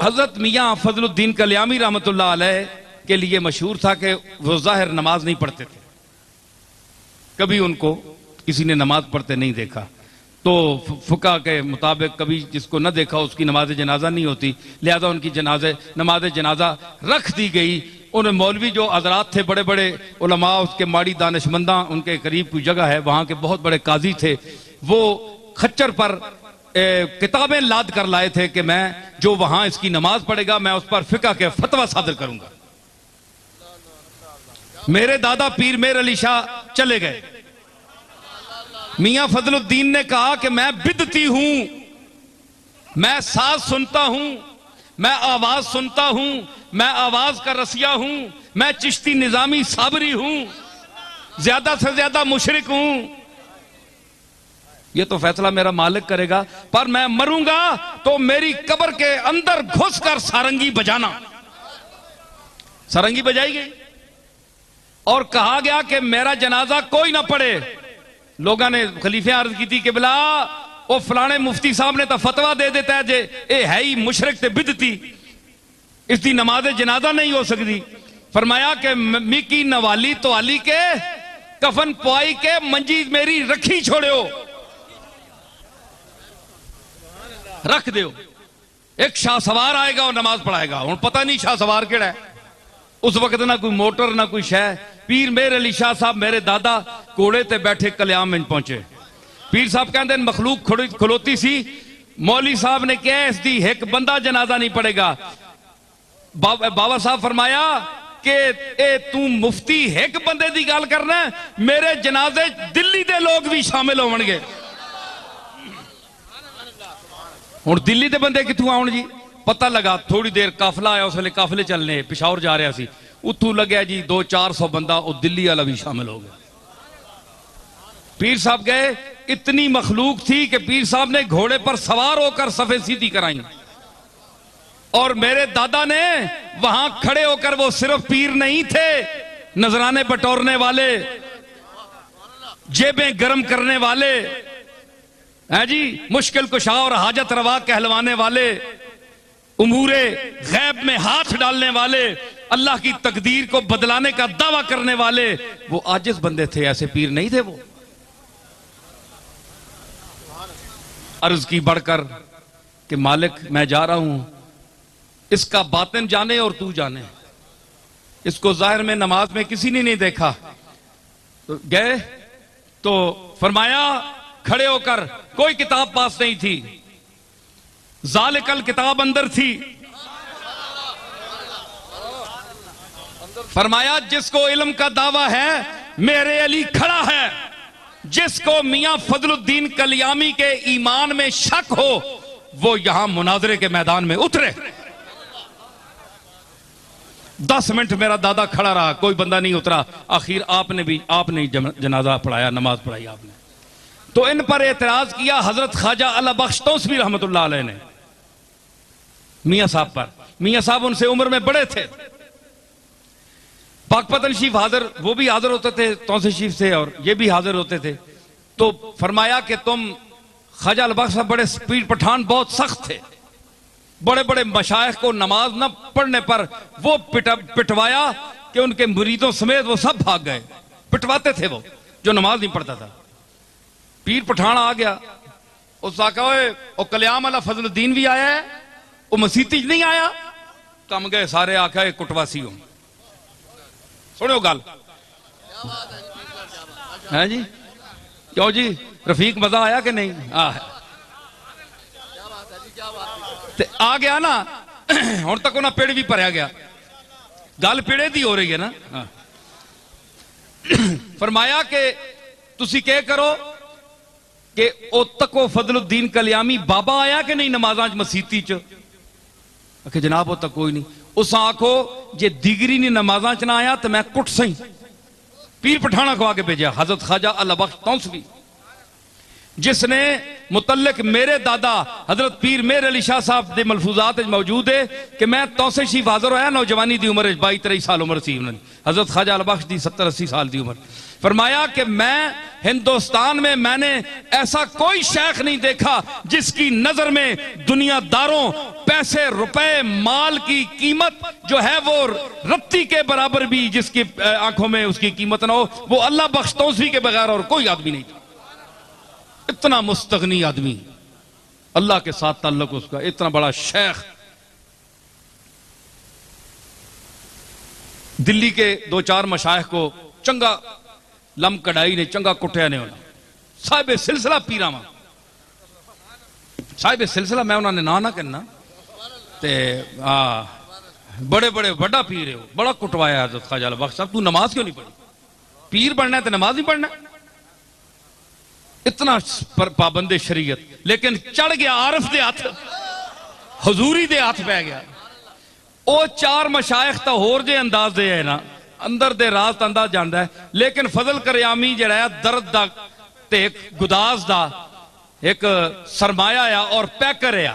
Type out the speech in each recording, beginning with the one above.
हजरत मियाँ फजलुद्दीन कल्यामी रहमतुल्लाह अलैह के लिए मशहूर था कि वो जाहिर नमाज नहीं पढ़ते थे, कभी उनको किसी ने नमाज पढ़ते नहीं देखा। तो फुका के मुताबिक कभी जिसको न देखा उसकी नमाज जनाजा नहीं होती, लिहाजा उनकी नमाज जनाजा रख दी गई। उन मौलवी जो हजरात थे, बड़े बड़े उलमा, उसके माड़ी दानिशमंदा, उनके करीब कोई जगह है, वहां के बहुत बड़े काजी थे, वो खच्चर पर किताबें लाद कर लाए थे कि मैं जो वहां इसकी नमाज पढ़ेगा मैं उस पर फिका के फतवा सादर करूंगा। मेरे दादा पीर मेर अली शाह चले गए। मियां फजलुद्दीन ने कहा कि मैं बिदती हूं, मैं साज सुनता हूं, मैं आवाज सुनता हूं, मैं आवाज का रसिया हूं, मैं चिश्ती निजामी साबरी हूं, ज्यादा से ज्यादा मुशरिक हूं। ये तो फैसला मेरा मालिक करेगा, पर मैं मरूंगा तो मेरी कब्र के अंदर घुसकर सारंगी बजाना। सारंगी बजाई गई और कहा गया कि मेरा जनाजा कोई ना पढ़े। लोगों ने खलीफे अर्ज की थी कि बिला वो फलाने मुफ्ती साहब ने तो फतवा दे देता है जे ये है ही मुशरिक ते बिदती, इसकी नमाज जनाजा नहीं हो सकती। फरमाया कि मिकी नवाली तो आली के कफन पुआई के मंजी मेरी रखी छोड़ो, रख दो। एक शाह सवार आएगा और नमाज पढ़ाएगा। हूं पता नहीं शाह सवार केड़ा है। उस वक्त ना कोई मोटर ना कोई शह। पीर मेर अली शाह साहब मेरे दादा घोड़े ते बैठे कल्याम में पहुंचे। पीर साहब कहते मखलूक खलोती सी, मौली साहब ने कहा इसकी एक बंदा जनाजा नहीं पड़ेगा। बाबा साहब फरमाया कि ए तू मुफ्ती एक बंदे की गल करना, मेरे जनाजे दिल्ली के लोग भी शामिल होंगे। हुण दिल्ली के बंदे कित्थों आउण जी? पता लगा थोड़ी देर काफिला आया, उस वे काफिले चलने पिशावर जा रहा सी, उतों लग्या जी 200-400 बंदा, वो दिल्ली वाला भी शामिल हो गया। पीर साहब गए, इतनी मखलूक थी कि पीर साहब ने घोड़े पर सवार होकर सफे सीधी कराई और मेरे दादा ने वहां खड़े होकर, वो सिर्फ पीर नहीं थे, नजराने बटोरने वाले, जेबें गर्म करने वाले हैं जी, मुश्किल कुशा और हाजत रवा कहलवाने वाले, उमूरे गैब में हाथ डालने वाले, अल्लाह की तकदीर को बदलाने का दावा करने वाले, वो आजिज बंदे थे, ऐसे पीर नहीं थे। वो अर्ज की बढ़कर कि मालिक मैं जा रहा हूं, इसका बातिन जाने और तू जाने, इसको जाहिर में नमाज में किसी ने नहीं देखा। तो गए तो फरमाया खड़े होकर, कोई किताब पास नहीं थी, जालिकल किताब अंदर थी। फरमाया जिसको इल्म का दावा है मेरे अली खड़ा है, जिसको मियां फजलुद्दीन कल्यामी के ईमान में शक हो वो यहां मुनाजरे के मैदान में उतरे। 10 मिनट मेरा दादा खड़ा रहा, कोई बंदा नहीं उतरा। आखिर आपने जनाजा पढ़ाया, नमाज पढ़ाई आपने। तो इन पर एतराज किया हजरत ख्वाजा अल्लाह बख्श तौसवी रहमतुल्लाह अलैह ने मियां साहब पर। मियां साहब उनसे उम्र में बड़े थे। पाकपतन शरीफ हाजिर, वो भी हाजिर होते थे तौसे शरीफ से, और ये भी हाजिर होते थे। तो फरमाया कि तुम ख्वाजा अल्लाह बख्श साहब बड़े पीर पठान बहुत सख्त थे, बड़े बड़े मशाइख को नमाज न पढ़ने पर वो पिटवाया कि उनके मुरीदों समेत वो सब भाग गए। पिटवाते थे वो जो नमाज नहीं पढ़ता था। पीर पठान आ गया, उस आका वो कल्याम वाला फजलुद्दीन भी आया है, वो मसीती नहीं आया। कम गए सारे, आखा कुटवासी हो। सुनो गल है जी, क्यों जी रफीक मजा आया कि नहीं? आ गया ना, हुण तक उन्हें पेड़ भी भरया गया। गल पेड़े दी हो रही है ना। फरमाया कि तुसी क्या करो कि ओ तको फजलुद्दीन कल्यामी बाबा आया कि नहीं नमाजा मसीती च? आखे जनाब वो तक कोई नहीं। उस आखो जे दिगरी ने नमाजा च ना आया तो मैं कुट सही। पीर पठाना को आके भेजा हजरत ख्वाजा अल्लाह बख्श तौसवी, जिसने मुतल्लिक मेरे दादा हजरत पीर मेर अली शाह साहब के मलफूजात मौजूद है कि मैं तौसे शरीफ हाजिर होया नौजवानी की उम्र 22-23 साल उम्र सी। हजरत ख्वाजा अल्लाह बख्श की 70-80 साल की उम्र। फरमाया कि मैं हिंदुस्तान में मैंने ऐसा कोई शेख नहीं देखा जिसकी नजर में दुनियादारों, पैसे, रुपए, माल की कीमत जो है वो रत्ती के बराबर भी जिसकी आंखों में उसकी कीमत ना हो, वो अल्लाह बख्श तौसीफ के बगैर और कोई आदमी नहीं था। इतना मुस्तगनी आदमी, अल्लाह के साथ ताल्लुक उसका, इतना बड़ा शेख। दिल्ली के 2-4 मशाइख को चंगा लम कढ़ाई ने चंगा कुटिया ने होना, साहिब सिलसिला पीरावा, साहिब सिलसिला मैं उन्होंने ना कहना ते बड़े बड़े बड़ा पीर है, बड़ा कुटवाया हज़रत ख्वाजा बख्श साहब, तू नमाज क्यों नहीं पढ़ी? पीर बनना है तो नमाज नहीं पढ़ना। इतना पाबंदे शरीयत, लेकिन चढ़ गया आरफ दे हाथ, हजूरी दे हाथ पै गया। ਉਹ 4 मशाइख तो होर जे अंदाज दे है ना, अंदर दे राज तो अंदाज जाता है, लेकिन फजल करियामी जड़ा है दर्द दा ते एक गुदाज दा एक सरमाया आ और पैकर आ।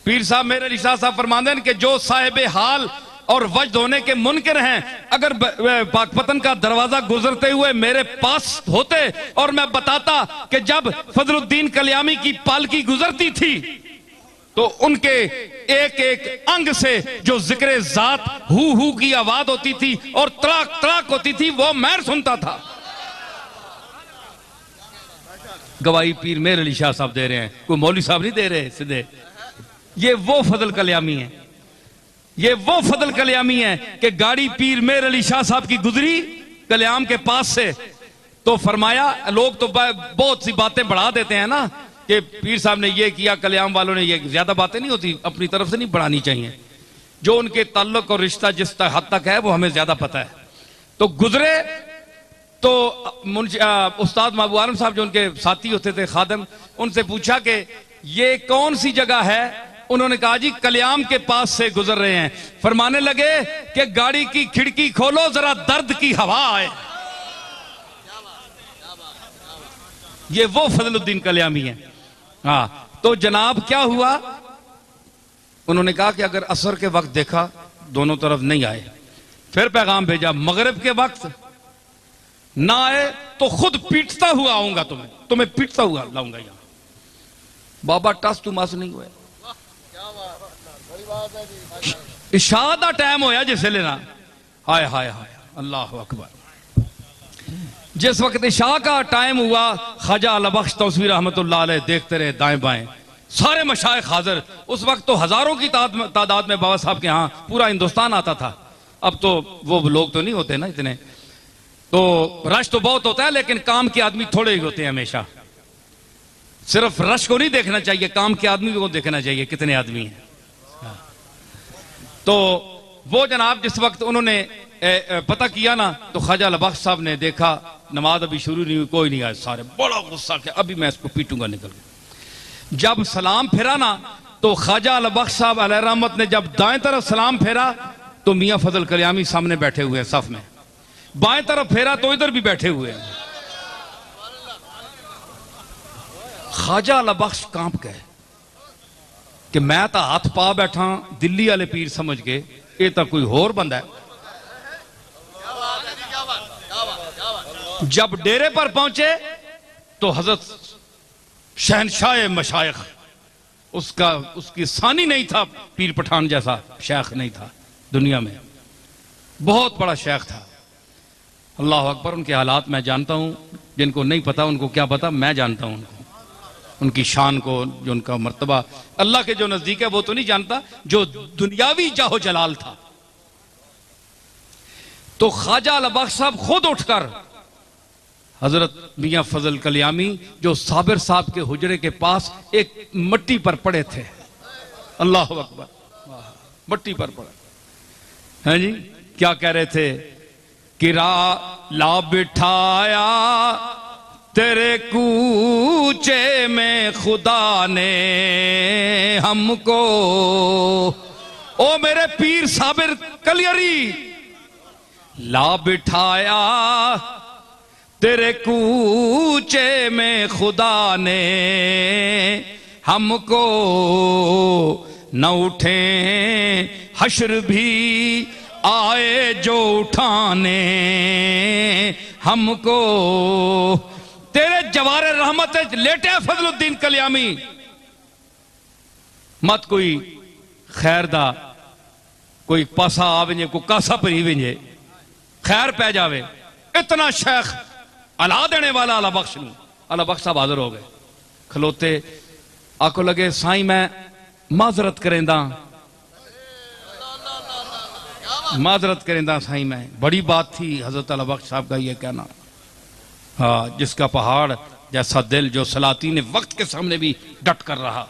पीर साहब मेरे अली शाह साहब फरमाते हैं कि जो साहिब हाल और वजद होने के मुनकर हैं, अगर पाकपतन का दरवाजा गुजरते हुए मेरे पास होते और मैं बताता कि जब फजलुद्दीन कलियामी की पालकी गुजरती थी तो उनके एक एक अंग से जो जिक्र जात हु की आवाज होती थी और तड़ाक तड़ाक होती थी, वो मैं सुनता था। गवाही पीर मेर अली शाह साहब दे रहे हैं, कोई मौलवी साहब नहीं दे रहे सीधे। ये वो फजल कलियामी है, ये वो फजल कलियामी है कि गाड़ी पीर मेर अली शाह साहब की गुजरी कलियाम के पास से, तो फरमाया, लोग तो बहुत सी बातें बढ़ा देते हैं ना कि पीर साहब ने ये किया, कल्याम वालों ने ये, ज्यादा बातें नहीं होती, अपनी तरफ से नहीं बढ़ानी चाहिए। जो उनके ताल्लुक और रिश्ता जिस हद तक है वो हमें ज्यादा पता है। तो गुजरे तो उस्ताद महबूब आलम साहब जो उनके साथी होते थे खादम, उनसे पूछा कि ये कौन सी जगह है? उन्होंने कहा जी कल्याम के पास से गुजर रहे हैं। फरमाने लगे कि गाड़ी की खिड़की खोलो, जरा दर्द की हवा आए। ये वो फजलुद्दीन कल्यामी है। हाँ, तो जनाब क्या हुआ? उन्होंने कहा कि अगर असर के वक्त देखा दोनों तरफ नहीं आए, फिर पैगाम भेजा मगरिब के वक्त ना आए तो खुद पीटता हुआ आऊंगा, तुम्हें पीटता हुआ लाऊंगा यहां। बाबा टस तू मस नहीं हुए, इशा दा टाइम होया जिस लेना, हाय हाय हाय अल्लाह अकबर। जिस वक्त इशा का टाइम हुआ, ख्वाजा अली बख्श तौसीफी रहमतुल्लाह अलैह देखते रहे दाएं बाएं, सारे मशाइख हाजिर। उस वक्त तो हजारों की तादाद में बाबा साहब के यहाँ पूरा हिंदुस्तान आता था। अब तो वो लोग तो नहीं होते ना इतने, तो रश तो बहुत होता है, लेकिन काम के आदमी थोड़े ही होते हैं हमेशा। सिर्फ रश को नहीं देखना चाहिए, काम के आदमी को देखना चाहिए कितने आदमी हैं। तो वो जनाब जिस वक्त उन्होंने पता किया ना, तो ख्वाजा अली बख्श साहब ने देखा नमाज अभी शुरू नहीं हुई, कोई नहीं आया, सारे बड़ा गुस्सा किया, अभी मैं इसको पीटूंगा निकल के। जब सलाम फेरा ना, तो ख्वाजा अली बख्श साहब अलैहि रहमत ने जब दाएं तरफ सलाम फेरा तो मियां फजल कल्यामी सामने बैठे हुए हैं सफ में, बाएं तरफ फेरा तो इधर भी बैठे हुए हैं। ख्वाजा अली बख्श कांप गए कि मैं तो हाथ पा बैठा दिल्ली वाले पीर समझ के, ये तो कोई होर बंदा है। जब डेरे पर पहुंचे तो हजरत शहनशाह मशाइख, उसकी सानी नहीं था, पीर पठान जैसा शेख नहीं था दुनिया में, बहुत बड़ा शेख था। अल्लाह अकबर। उनके हालात मैं जानता हूं, जिनको नहीं पता उनको क्या पता, मैं जानता हूं उनको, उनकी शान को, जो उनका मर्तबा अल्लाह के जो नजदीक है वो तो नहीं जानता, जो दुनियावी जाहो जलाल था। तो ख्वाजा अली बख्श साहब खुद उठकर हजरत मियां फजल कल्यामी जो साबिर साहब के हुजरे के पास एक मट्टी पर पड़े थे, अल्लाह अकबर, मट्टी पर पड़े हैं जी, क्या कह रहे थे? किरा ला बिठाया तेरे कूचे में खुदा ने हमको, ओ मेरे पीर साबिर कलियरी, ला बिठाया तेरे कूचे में खुदा ने हमको, न उठे हश्र भी आए जो उठाने हमको। तेरे जवारे रहमत लेटे फजलुद्दीन कल्यामी, मत कोई खैर दा कोई पासा आ वजे, कोई कासा भरी वजे, खैर पै जावे। इतना शेख अला देने वाला अला बख्श नहीं। अला बख्श साहब हाजिर हो गए, खलोते, आको लगे साईं मैं माजरत करेंदा, माजरत करेंदा साईं मैं, बड़ी बात थी हजरत अला बख्श साहब का ये कहना। हाँ, जिसका पहाड़ जैसा दिल, जो सलातीन वक्त के सामने भी डट कर रहा।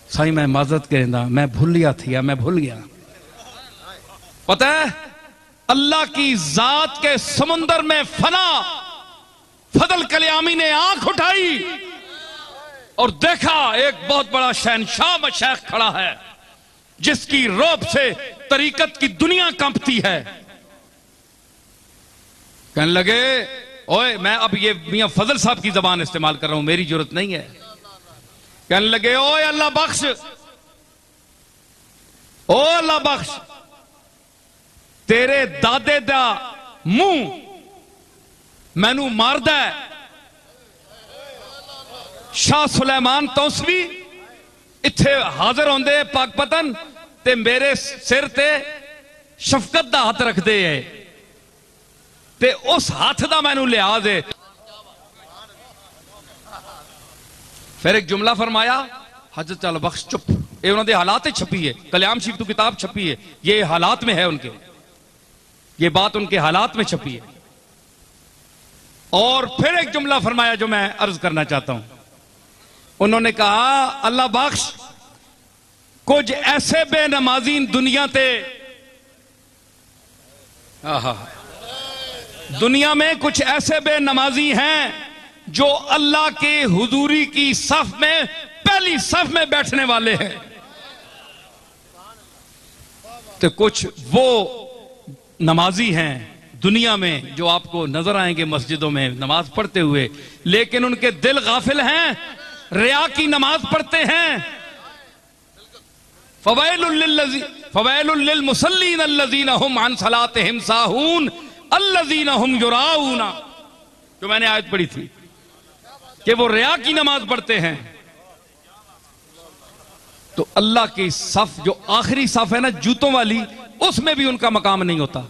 साईं मैं माजरत करेंदा, मैं भूल गया थी, मैं भूल गया। पता है अल्लाह की जात के समुंदर में फना फजल कल्यामी ने आंख उठाई और देखा एक बहुत बड़ा शहनशाह मशैख खड़ा है, जिसकी रौब से तरीकत की दुनिया कंपती है। कहने लगे, ओए, मैं अब ये मियां फजल साहब की जबान इस्तेमाल कर रहा हूं, मेरी जरूरत नहीं है। कहने लगे, ओए अल्लाह बख्श, ओ अल्लाह बख्श, तेरे दादे दा मुंह मैनू मारदा है। शाह सुलेमान तौसवी इत्थे हाजिर होंदे पाकपतन ते मेरे सिर ते शफकत दा हाथ रखदे है, ते उस हाथ दा मैनू लिहाज है। फिर एक जुमला फरमाया, हजरत अल बख्श चुप, ये उन्होंने हालात छपी है, कल्याम शरीफ तो किताब छपी है, ये हालात में है उनके, ये बात उनके हालात में छपी है। और फिर एक जुमला फरमाया जो मैं अर्ज करना चाहता हूं। उन्होंने कहा, अल्लाह बख्श, कुछ ऐसे बेनमाजीन दुनिया ते, दुनिया में कुछ ऐसे बेनमाजी हैं जो अल्लाह के हुजूरी की सफ में पहली सफ में बैठने वाले हैं, तो कुछ वो नमाजी हैं दुनिया में जो आपको नजर आएंगे मस्जिदों में नमाज पढ़ते हुए, लेकिन उनके दिल गाफिल हैं, रिया की नमाज पढ़ते हैं। फवैलुल लिल मुसल्लीन अल्लज़ीना हुम अन सलातिहिम साहून अल्लज़ीना हुम युराऊना, जो मैंने आयत पढ़ी थी कि वो रिया की नमाज पढ़ते हैं। तो अल्लाह की सफ जो आखिरी सफ है ना जूतों वाली, उसमें भी उनका मकाम नहीं होता।